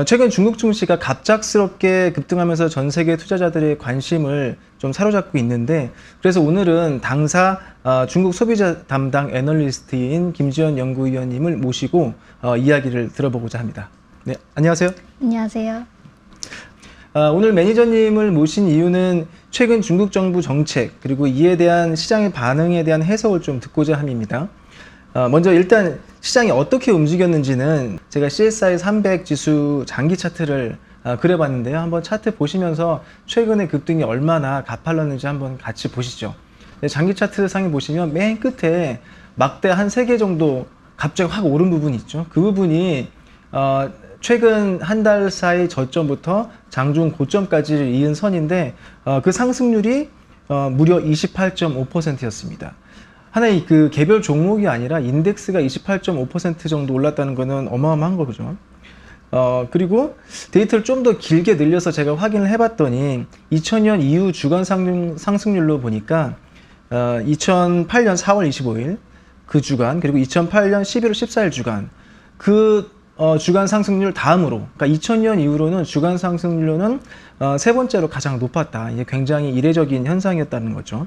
최근 중국 증시가 갑작스럽게 급등하면서 전 세계 투자자들의 관심을 좀 사로잡고 있는데, 그래서 오늘은 당사 중국 소비자 담당 애널리스트인 김지연 연구위원님을 모시고 이야기를 들어보고자 합니다. 네, 안녕하세요. 안녕하세요. 오늘 매니저님을 모신 이유는 최근 중국 정부 정책 그리고 이에 대한 시장의 반응에 대한 해석을 좀 듣고자 함입니다. 먼저 일단 시장이 어떻게 움직였는지는 제가 CSI 300 지수 장기 차트를 그려봤는데요. 한번 차트 보시면서 최근의 급등이 얼마나 가팔랐는지 한번 같이 보시죠. 장기 차트 상에 보시면 맨 끝에 막대 한 3개 정도 갑자기 확 오른 부분이 있죠. 그 부분이 최근 한 달 사이 저점부터 장중 고점까지를 이은 선인데 그 상승률이 무려 28.5%였습니다. 하나의 그 개별 종목이 아니라 인덱스가 28.5% 정도 올랐다는 것은 어마어마한 거죠. 그리고 데이터를 좀 더 길게 늘려서 제가 확인을 해봤더니 2000년 이후 주간 상승률로 보니까 2008년 4월 25일 그 주간, 그리고 2008년 11월 14일 주간, 그 주간 상승률 다음으로, 그러니까 2000년 이후로는 주간 상승률로는 세 번째로 가장 높았다. 이게 굉장히 이례적인 현상이었다는 거죠.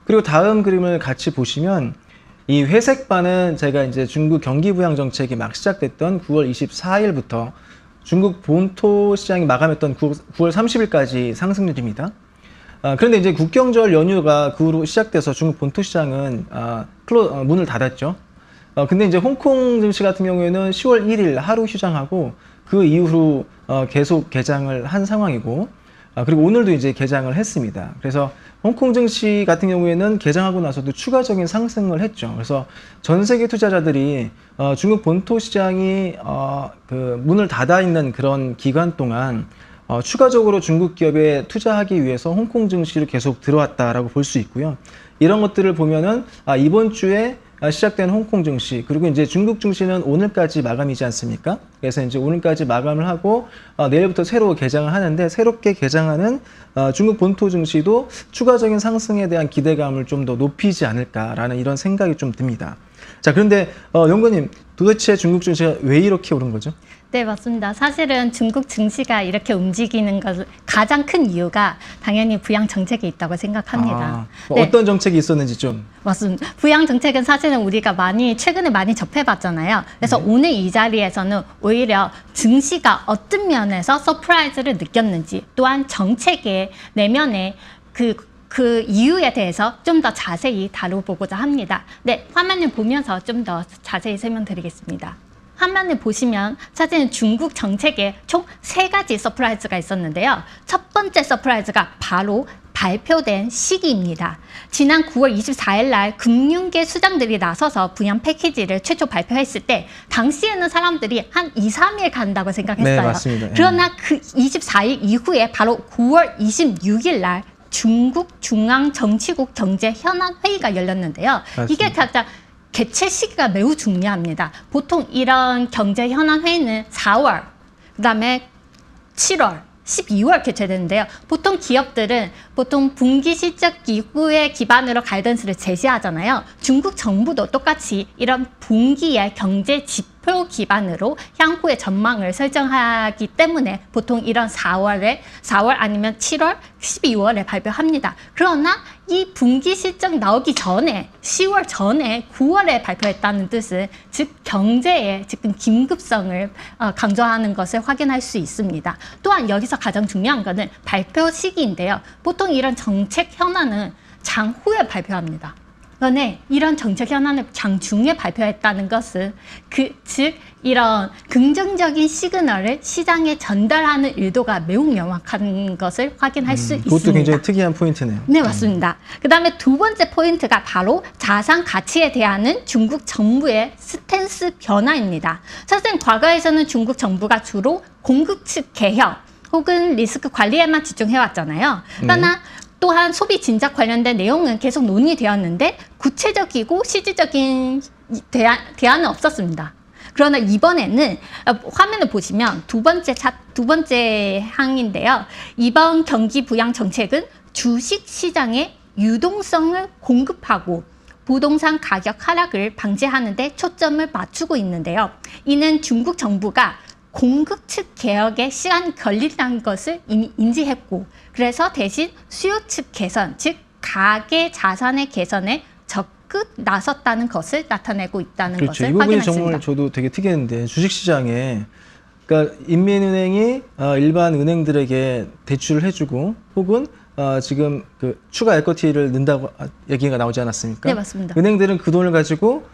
그리고 다음 그림을 같이 보시면 이 회색 바는 제가 이제 중국 경기 부양 정책이 막 시작됐던 9월 24일부터 중국 본토 시장이 마감했던 9월 30일까지 상승률입니다. 그런데 이제 국경절 연휴가 그 후로 시작돼서 중국 본토 시장은 문을 닫았죠. 근데 이제 홍콩 증시 같은 경우에는 10월 1일 하루 휴장하고 그 이후로 계속 개장을 한 상황이고, 그리고 오늘도 이제 개장을 했습니다. 그래서 홍콩 증시 같은 경우에는 개장하고 나서도 추가적인 상승을 했죠. 그래서 전 세계 투자자들이 중국 본토 시장이 그 문을 닫아 있는 그런 기간 동안 추가적으로 중국 기업에 투자하기 위해서 홍콩 증시를 계속 들어왔다라고 볼 수 있고요. 이런 것들을 보면은 이번 주에 시작된 홍콩 증시, 그리고 이제 중국 증시는 오늘까지 마감이지 않습니까? 그래서 이제 오늘까지 마감을 하고 내일부터 새로 개장을 하는데, 새롭게 개장하는 중국 본토 증시도 추가적인 상승에 대한 기대감을 좀 더 높이지 않을까라는 이런 생각이 좀 듭니다. 자, 그런데 연구님, 도대체 중국 증시가 왜 이렇게 오른 거죠? 네, 맞습니다. 사실은 중국 증시가 이렇게 움직이는 것 가장 큰 이유가 당연히 부양 정책에 있다고 생각합니다. 네. 어떤 정책이 있었는지 좀. 맞습니다. 부양 정책은 사실은 우리가 최근에 많이 접해봤잖아요. 그래서 오늘 이 자리에서는 오히려 증시가 어떤 면에서 서프라이즈를 느꼈는지, 또한 정책의 내면에 그 이유에 대해서 좀 더 자세히 다뤄보고자 합니다. 네, 화면을 보면서 좀 더 자세히 설명드리겠습니다. 화면을 보시면 사실은 중국 정책에 총 3가지 서프라이즈가 있었는데요. 첫 번째 서프라이즈가 바로 발표된 시기입니다. 지난 9월 24일 날 금융계 수장들이 나서서 부양 패키지를 최초 발표했을 때 당시에는 사람들이 한 2, 3일 간다고 생각했어요. 네, 맞습니다. 그러나 그 24일 이후에 바로 9월 26일 날 중국 중앙정치국 경제현안회의가 열렸는데요. 맞습니다. 이게 가장 개최 시기가 매우 중요합니다. 보통 이런 경제현안회의는 4월, 그 다음에 7월, 12월 개최되는데요. 보통 기업들은 보통 분기 실적 이후에 기반으로 가이던스를 제시하잖아요. 중국 정부도 똑같이 이런 분기의 경제 지표 기반으로 향후의 전망을 설정하기 때문에 보통 이런 4월 아니면 7월, 12월에 발표합니다. 그러나 이 분기 실적 나오기 전에 10월 전에 9월에 발표했다는 뜻은 즉 경제의 지금 긴급성을 강조하는 것을 확인할 수 있습니다. 또한 여기서 가장 중요한 것은 발표 시기인데요. 보통 이런 정책 현안은 장후에 발표합니다. 그런데 이런 정책 현안을 장중에 발표했다는 것은 즉 이런 긍정적인 시그널을 시장에 전달하는 의도가 매우 명확한 것을 확인할 수 있습니다. 그것도 굉장히 특이한 포인트네요. 네, 맞습니다. 그 다음에 두 번째 포인트가 바로 자산 가치에 대한 중국 정부의 스탠스 변화입니다. 사실 과거에서는 중국 정부가 주로 공급 측 개혁 혹은 리스크 관리에만 집중해왔잖아요. 그러나 또한 소비 진작 관련된 내용은 계속 논의되었는데 구체적이고 실질적인 대안은 없었습니다. 그러나 이번에는 화면을 보시면 두 번째 항인데요. 이번 경기 부양 정책은 주식 시장의 유동성을 공급하고 부동산 가격 하락을 방지하는 데 초점을 맞추고 있는데요. 이는 중국 정부가 공급 측 개혁에 시간이 걸린다는 것을 이미 인지했고 그래서 대신 수요 측 개선, 즉 가계 자산의 개선에 적극 나섰다는 것을 나타내고 있다는 그렇죠. 것을 이 부분이 확인했습니다. 정말 저도 되게 특이했는데 주식시장에 그러니까 인민은행이 일반 은행들에게 대출을 해주고 혹은 지금 그 추가 에쿼티를 넣는다고 얘기가 나오지 않았습니까? 네, 맞습니다. 은행들은 그 돈을 가지고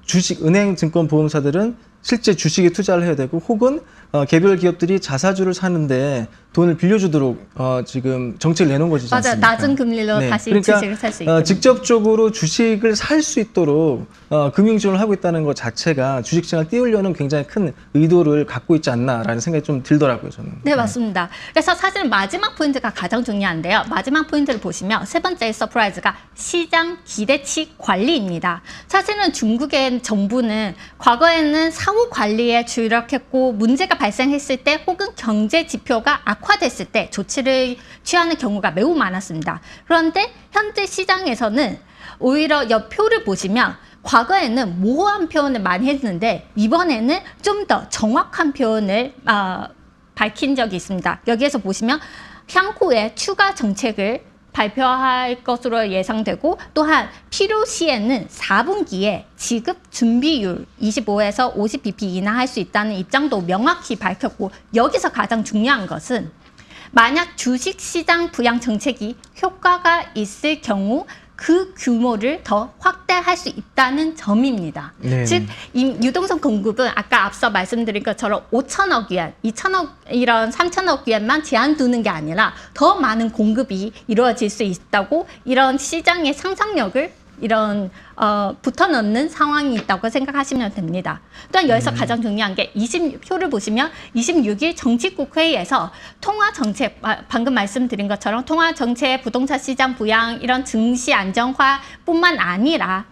주식 은행 증권 보험사들은 실제 주식에 투자를 해야 되고 혹은 개별 기업들이 자사주를 사는데 돈을 빌려주도록 지금 정책을 내놓은 것이지 맞아요. 않습니까? 낮은 금리로 네. 다시 그러니까, 주식을 살 수 있게. 직접적으로 주식을 살 수 있도록 금융 지원을 하고 있다는 것 자체가 주식시장을 띄우려는 굉장히 큰 의도를 갖고 있지 않나라는 생각이 좀 들더라고요, 저는. 네, 맞습니다. 그래서 사실 마지막 포인트가 가장 중요한데요. 마지막 포인트를 보시면 세 번째 서프라이즈가 시장 기대치 관리입니다. 사실은 중국의 정부는 과거에는 사후 관리에 주력했고 문제가 발생했을 때 혹은 경제 지표가 악화됐을 때 조치를 취하는 경우가 매우 많았습니다. 그런데 현재 시장에서는 오히려 옆표를 보시면 과거에는 모호한 표현을 많이 했는데 이번에는 좀 더 정확한 표현을 밝힌 적이 있습니다. 여기에서 보시면 향후에 추가 정책을 발표할 것으로 예상되고 또한 필요시에는 4분기에 지급 준비율 25에서 50bp 인하할 수 있다는 입장도 명확히 밝혔고 여기서 가장 중요한 것은 만약 주식시장 부양 정책이 효과가 있을 경우 그 규모를 더 확대할 수 있다는 점입니다. 네. 즉, 이 유동성 공급은 아까 앞서 말씀드린 것처럼 5천억 위안, 2천억, 이런 3천억 위안만 제한 두는 게 아니라 더 많은 공급이 이루어질 수 있다고 이런 시장의 상상력을 이런 붙어 넣는 상황이 있다고 생각하시면 됩니다. 또한 여기서 가장 중요한 게 20표를 보시면 26일 정치국 회의에서 통화 정책, 방금 말씀드린 것처럼 통화 정책, 부동산 시장 부양, 이런 증시 안정화뿐만 아니라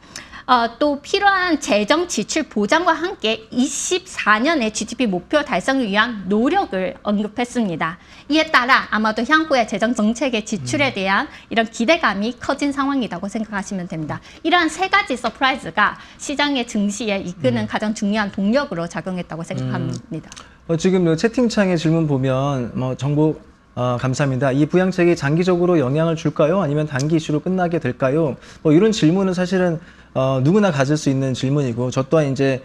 또 필요한 재정 지출 보장과 함께 24년의 GDP 목표 달성을 위한 노력을 언급했습니다. 이에 따라 아마도 향후의 재정 정책의 지출에 대한 이런 기대감이 커진 상황이라고 생각하시면 됩니다. 이러한 세 가지 서프라이즈가 시장의 증시에 이끄는 가장 중요한 동력으로 작용했다고 생각합니다. 지금 채팅창에 질문 보면 정보 감사합니다. 이 부양책이 장기적으로 영향을 줄까요? 아니면 단기 이슈로 끝나게 될까요? 이런 질문은 사실은 누구나 가질 수 있는 질문이고 저 또한 이제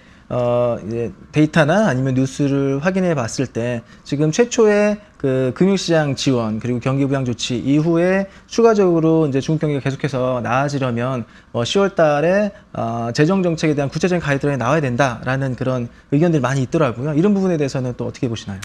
데이터나 아니면 뉴스를 확인해 봤을 때 지금 최초의 그 금융시장 지원 그리고 경기 부양 조치 이후에 추가적으로 이제 중국 경기가 계속해서 나아지려면 10월 달에 재정 정책에 대한 구체적인 가이드라인이 나와야 된다라는 그런 의견들이 많이 있더라고요. 이런 부분에 대해서는 또 어떻게 보시나요?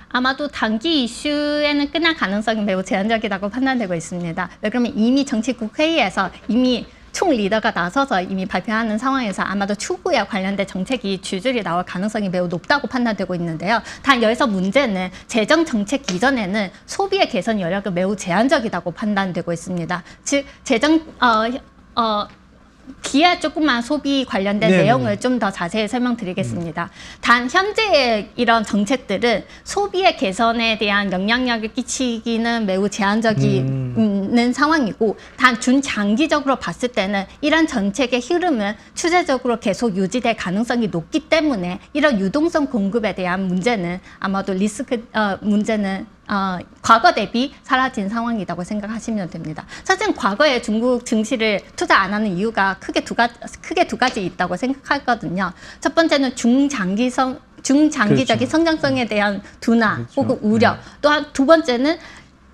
아마도 단기 이슈에는 끝날 가능성이 매우 제한적이라고 판단되고 있습니다. 왜 그러면 이미 정치국 회의에서 이미 총 리더가 나서서 이미 발표하는 상황에서 아마도 추후에 관련된 정책이 줄줄이 나올 가능성이 매우 높다고 판단되고 있는데요. 단 여기서 문제는 재정 정책 이전에는 소비의 개선 여력은 매우 제한적이라고 판단되고 있습니다. 즉 재정 뒤에 조금만 소비 관련된 네네. 내용을 좀 더 자세히 설명드리겠습니다. 단 현재의 이런 정책들은 소비의 개선에 대한 영향력을 끼치기는 매우 제한적인 상황이고 단 중장기적으로 봤을 때는 이런 정책의 흐름은 추세적으로 계속 유지될 가능성이 높기 때문에 이런 유동성 공급에 대한 문제는 아마도 문제는 과거 대비 사라진 상황이라고 생각하시면 됩니다. 사실 과거에 중국 증시를 투자 안 하는 이유가 크게 두 가지 있다고 생각하거든요. 첫 번째는 중장기적인 그렇죠. 성장성에 대한 둔화 그렇죠. 혹은 우려. 또한 두 번째는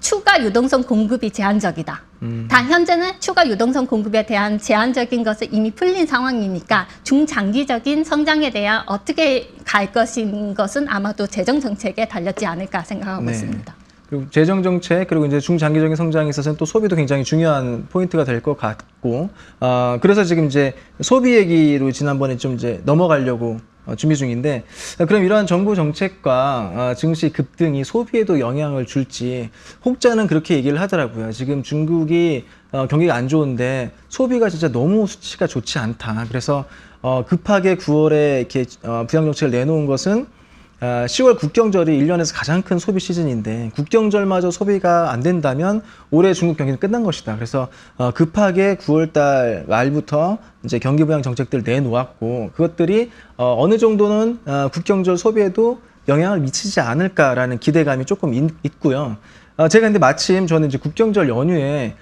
추가 유동성 공급이 제한적이다. 단 현재는 추가 유동성 공급에 대한 제한적인 것을 이미 풀린 상황이니까 중장기적인 성장에 대한 어떻게 갈 것인 것은 아마도 재정 정책에 달렸지 않을까 생각하고 네. 있습니다. 그리고 재정 정책 그리고 이제 중장기적인 성장에 있어서는 또 소비도 굉장히 중요한 포인트가 될 것 같고 그래서 지금 이제 소비 얘기로 지난번에 좀 이제 넘어가려고 준비 중인데 그럼 이러한 정부 정책과 증시 급등이 소비에도 영향을 줄지 혹자는 그렇게 얘기를 하더라고요. 지금 중국이 경기가 안 좋은데 소비가 진짜 너무 수치가 좋지 않다. 그래서 급하게 9월에 이렇게 부양 정책을 내놓은 것은 10월 국경절이 1년에서 가장 큰 소비 시즌인데 국경절마저 소비가 안 된다면 올해 중국 경기는 끝난 것이다. 그래서 급하게 9월달 말부터 이제 경기 부양 정책들을 내놓았고 그것들이 어느 정도는 국경절 소비에도 영향을 미치지 않을까라는 기대감이 조금 있고요. 제가 근데 마침 저는 이제 국경절 연휴에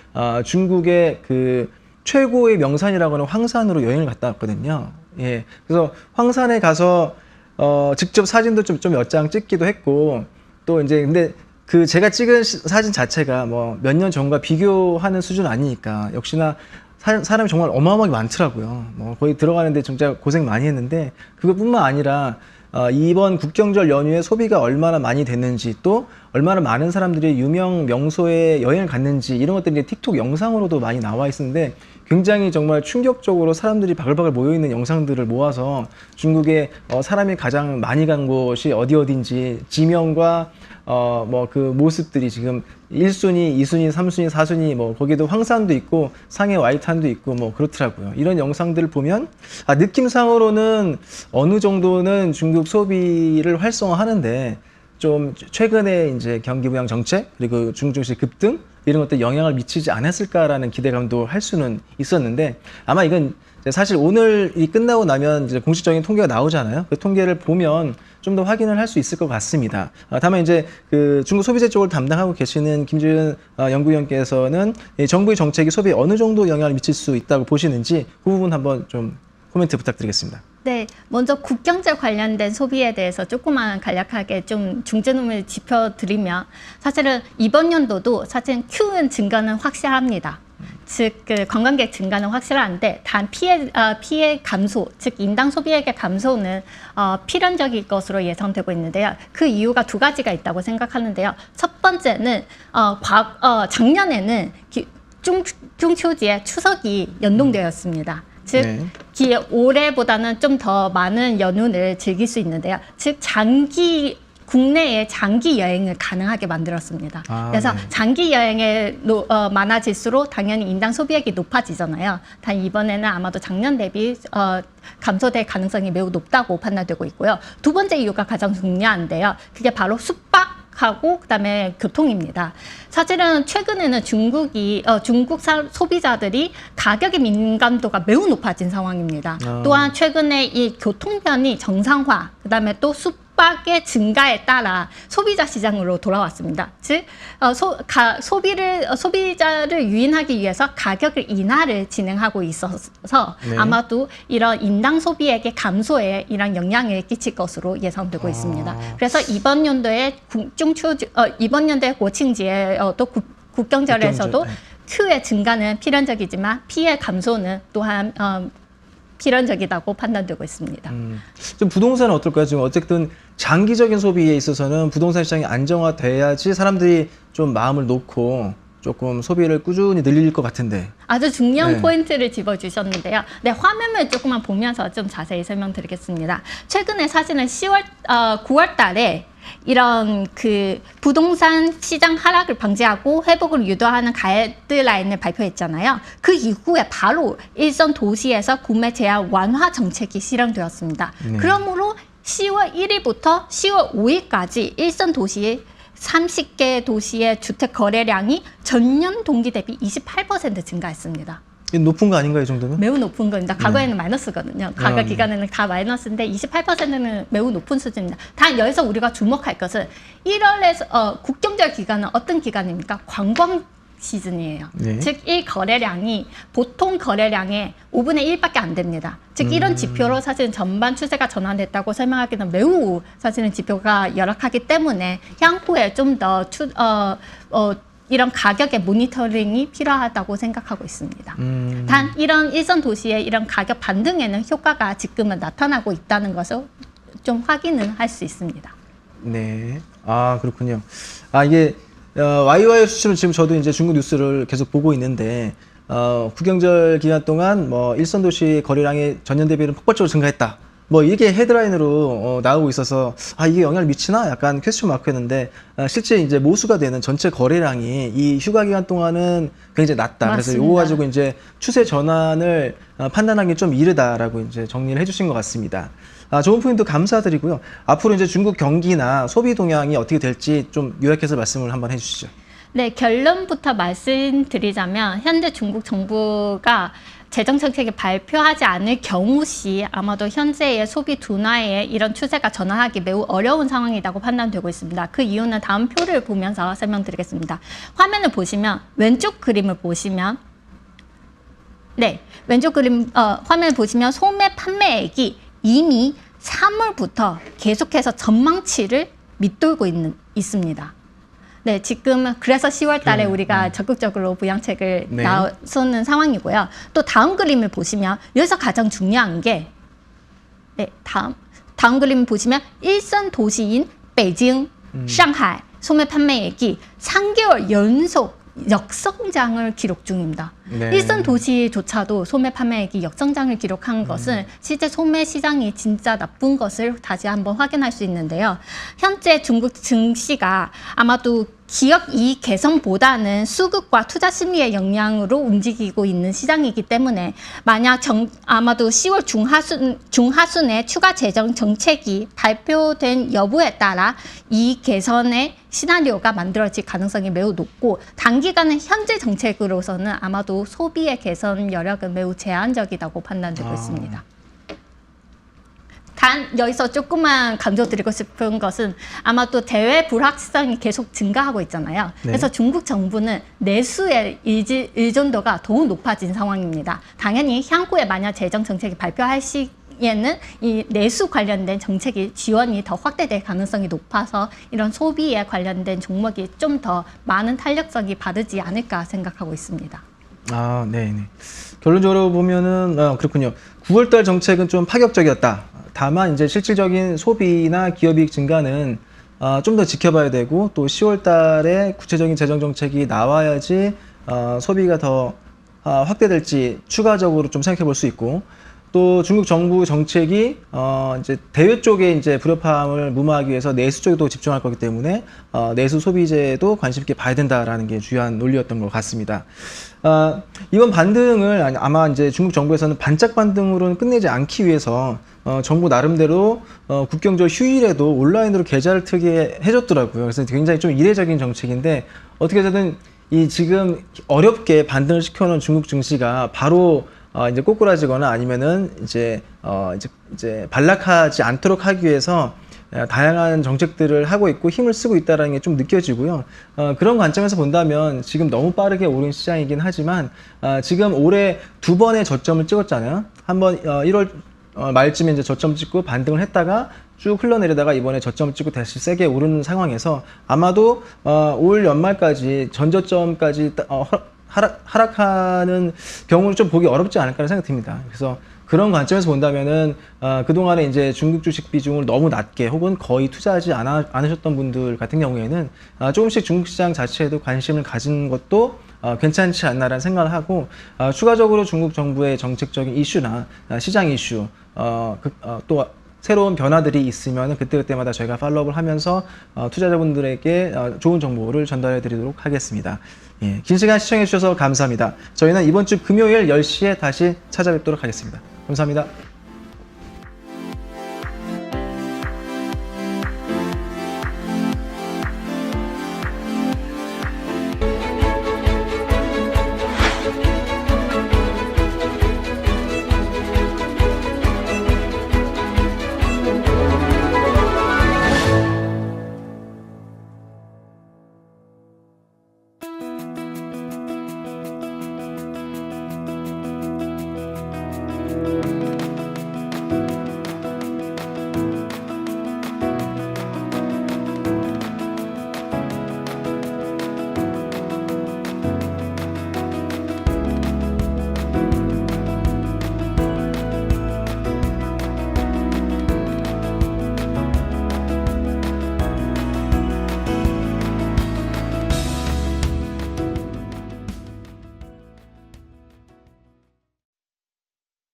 중국의 그 최고의 명산이라고 하는 황산으로 여행을 갔다 왔거든요. 예. 그래서 황산에 가서 직접 사진도 좀 몇 장 찍기도 했고, 또 이제 근데 그 제가 찍은 사진 자체가 뭐 몇 년 전과 비교하는 수준 아니니까 역시나 사람이 정말 어마어마하게 많더라고요. 뭐 거기 들어가는데 진짜 고생 많이 했는데, 그것뿐만 아니라 이번 국경절 연휴에 소비가 얼마나 많이 됐는지, 또 얼마나 많은 사람들이 유명 명소에 여행을 갔는지, 이런 것들이 틱톡 영상으로도 많이 나와 있었는데, 굉장히 정말 충격적으로 사람들이 바글바글 모여있는 영상들을 모아서 중국의 사람이 가장 많이 간 곳이 어딘지 지명과 뭐 그 모습들이 지금 1순위, 2순위, 3순위, 4순위, 뭐 거기도 황산도 있고 상해 와이탄도 있고 뭐 그렇더라고요. 이런 영상들을 보면 느낌상으로는 어느 정도는 중국 소비를 활성화하는데, 좀 최근에 이제 경기 부양 정책 그리고 중국 증시 급등 이런 것들 영향을 미치지 않았을까라는 기대감도 할 수는 있었는데, 아마 이건 사실 오늘이 끝나고 나면 이제 공식적인 통계가 나오잖아요. 그 통계를 보면 좀 더 확인을 할 수 있을 것 같습니다. 다만 이제 그 중국 소비재 쪽을 담당하고 계시는 김지은 연구위원께서는 정부의 정책이 소비에 어느 정도 영향을 미칠 수 있다고 보시는지, 그 부분 한번 좀 코멘트 부탁드리겠습니다. 네, 먼저 국경제 관련된 소비에 대해서 조금만 간략하게 좀 중점을 짚어드리면, 사실은 이번 연도도 사실 Q은 증가는 확실합니다. 즉, 그 관광객 증가는 확실한데, 단 피해 감소, 즉 인당 소비액의 감소는 필연적일 것으로 예상되고 있는데요. 그 이유가 두 가지가 있다고 생각하는데요. 첫 번째는 작년에는 중秋节 추석이 연동되었습니다. 즉, 네. 올해보다는 좀 더 많은 연휴를 즐길 수 있는데요. 즉, 국내에 장기 여행을 가능하게 만들었습니다. 그래서 네. 장기 여행이 많아질수록 당연히 인당 소비액이 높아지잖아요. 단 이번에는 아마도 작년 대비 감소될 가능성이 매우 높다고 판단되고 있고요. 두 번째 이유가 가장 중요한데요. 그게 바로 숙박하고 그다음에 교통입니다. 사실은 최근에는 중국 소비자들이 가격의 민감도가 매우 높아진 상황입니다. 또한 최근에 이 교통편이 정상화, 그다음에 또 숙박의 증가에 따라 소비자 시장으로 돌아왔습니다. 즉, 소비자를 유인하기 위해서 가격을 인하를 진행하고 있어서 네. 아마도 이런 인당 소비액의 감소에 이런 영향을 끼칠 것으로 예상되고 있습니다. 그래서 이번 연도에 고칭지에 또 국경절에서도 네. Q의 증가는 필연적이지만 P의 감소는 또한 필연적이라고 판단되고 있습니다. 좀 부동산은 어떨까요? 지금 어쨌든 장기적인 소비에 있어서는 부동산 시장이 안정화돼야지 사람들이 좀 마음을 놓고 조금 소비를 꾸준히 늘릴 것 같은데. 아주 중요한 네. 포인트를 짚어주셨는데요. 네, 화면을 조금만 보면서 좀 자세히 설명드리겠습니다. 최근에 사실은 9월 달에 이런 그 부동산 시장 하락을 방지하고 회복을 유도하는 가이드라인을 발표했잖아요. 그 이후에 바로 일선 도시에서 구매 제한 완화 정책이 실행되었습니다. 네. 그러므로 10월 1일부터 10월 5일까지 일선 도시의 30개 도시의 주택 거래량이 전년 동기 대비 28% 증가했습니다. 높은 거 아닌가요, 이 정도면? 매우 높은 겁니다. 과거에는 마이너스거든요. 과거 네. 기간에는 다 마이너스인데 28%는 매우 높은 수준입니다. 단 여기서 우리가 주목할 것은 1월에서 국경절 기간은 어떤 기간입니까? 관광 시즌이에요. 네. 즉, 이 거래량이 보통 거래량의 5분의 1밖에 안 됩니다. 즉, 이런 지표로 사실은 전반 추세가 전환됐다고 설명하기는 매우 사실은 지표가 열악하기 때문에 향후에 좀 더 이런 가격의 모니터링이 필요하다고 생각하고 있습니다. 단 이런 일선 도시의 이런 가격 반등에는 효과가 지금은 나타나고 있다는 것을 좀 확인은 할 수 있습니다. 네. 그렇군요. 이게 YY 수치는 지금 저도 이제 중국 뉴스를 계속 보고 있는데, 국경절 기간 동안 뭐 일선 도시 거래량이 전년 대비는 폭발적으로 증가했다. 뭐 이게 헤드라인으로 나오고 있어서 이게 영향을 미치나 약간 퀘스천 마크였는데, 실제 이제 모수가 되는 전체 거래량이 이 휴가 기간 동안은 굉장히 낮다. 그래서 맞습니다. 이거 가지고 이제 추세 전환을 판단하기 좀 이르다라고 이제 정리를 해주신 것 같습니다. 좋은 포인트 감사드리고요. 앞으로 이제 중국 경기나 소비 동향이 어떻게 될지 좀 요약해서 말씀을 한번 해주시죠. 네, 결론부터 말씀드리자면 현재 중국 정부가 재정 정책을 발표하지 않을 경우 시 아마도 현재의 소비 둔화에 이런 추세가 전환하기 매우 어려운 상황이라고 판단되고 있습니다. 그 이유는 다음 표를 보면서 설명드리겠습니다. 화면을 보시면 왼쪽 그림을 보시면 네, 왼쪽 그림 화면을 보시면 소매 판매액이 이미 3월부터 계속해서 전망치를 밑돌고 있습니다. 네, 지금 그래서 10월 달에 우리가 적극적으로 부양책을 네. 나서는 상황이고요. 또 다음 그림을 보시면 여기서 가장 중요한 게 네, 다음 그림을 보시면 일선 도시인 베이징, 상하이 소매 판매액이 3개월 연속 역성장을 기록 중입니다. 네. 일선 도시조차도 소매 판매액이 역성장을 기록한 것은 실제 소매 시장이 진짜 나쁜 것을 다시 한번 확인할 수 있는데요. 현재 중국 증시가 아마도 기업 이익 개선보다는 수급과 투자 심리의 영향으로 움직이고 있는 시장이기 때문에 만약 아마도 10월 중하순에 추가 재정 정책이 발표된 여부에 따라 이익 개선의 시나리오가 만들어질 가능성이 매우 높고 단기간은 현재 정책으로서는 아마도 소비의 개선 여력은 매우 제한적이라고 판단되고 있습니다. 단 여기서 조금만 강조드리고 싶은 것은 아마도 대외 불확실성이 계속 증가하고 있잖아요. 네. 그래서 중국 정부는 내수의 의존도가 더욱 높아진 상황입니다. 당연히 향후에 만약 재정 정책이 발표할 시에는 이 내수 관련된 정책이 지원이 더 확대될 가능성이 높아서 이런 소비에 관련된 종목이 좀 더 많은 탄력성이 받지 않을까 생각하고 있습니다. 아, 네. 결론적으로 보면은 그렇군요. 9월달 정책은 좀 파격적이었다. 다만 이제 실질적인 소비나 기업이익 증가는 좀 더 지켜봐야 되고 또 10월달에 구체적인 재정 정책이 나와야지 소비가 더 확대될지 추가적으로 좀 생각해 볼 수 있고 또 중국 정부 정책이 이제 대외 쪽에 이제 불협화음을 무마하기 위해서 내수 쪽에도 집중할 거기 때문에 내수 소비재도 관심 있게 봐야 된다라는 게 주요한 논리였던 것 같습니다. 이번 반등을 아마 이제 중국 정부에서는 반짝 반등으로는 끝내지 않기 위해서 정부 나름대로 국경절 휴일에도 온라인으로 계좌를 트게 해줬더라고요. 그래서 굉장히 좀 이례적인 정책인데 어떻게 되든 이 지금 어렵게 반등을 시켜놓은 중국 증시가 바로 이제 꼬꾸라지거나 아니면은 이제 반락하지 않도록 하기 위해서 다양한 정책들을 하고 있고 힘을 쓰고 있다는 게 좀 느껴지고요. 그런 관점에서 본다면 지금 너무 빠르게 오른 시장이긴 하지만 지금 올해 2번의 저점을 찍었잖아요. 한번 1월 말쯤에 이제 저점 찍고 반등을 했다가 쭉 흘러내리다가 이번에 저점을 찍고 다시 세게 오르는 상황에서 아마도 올 연말까지 전저점까지 하락하는 경우는 좀 보기 어렵지 않을까 생각이 듭니다. 그래서 그런 관점에서 본다면은 그동안에 이제 중국 주식 비중을 너무 낮게 혹은 거의 투자하지 않으셨던 분들 같은 경우에는 조금씩 중국 시장 자체에도 관심을 가진 것도 괜찮지 않나라는 생각을 하고 추가적으로 중국 정부의 정책적인 이슈나 시장 이슈 또 새로운 변화들이 있으면 그때그때마다 저희가 팔로우를 하면서 투자자분들에게 좋은 정보를 전달해 드리도록 하겠습니다. 예, 긴 시간 시청해 주셔서 감사합니다. 저희는 이번 주 금요일 10시에 다시 찾아뵙도록 하겠습니다. 감사합니다.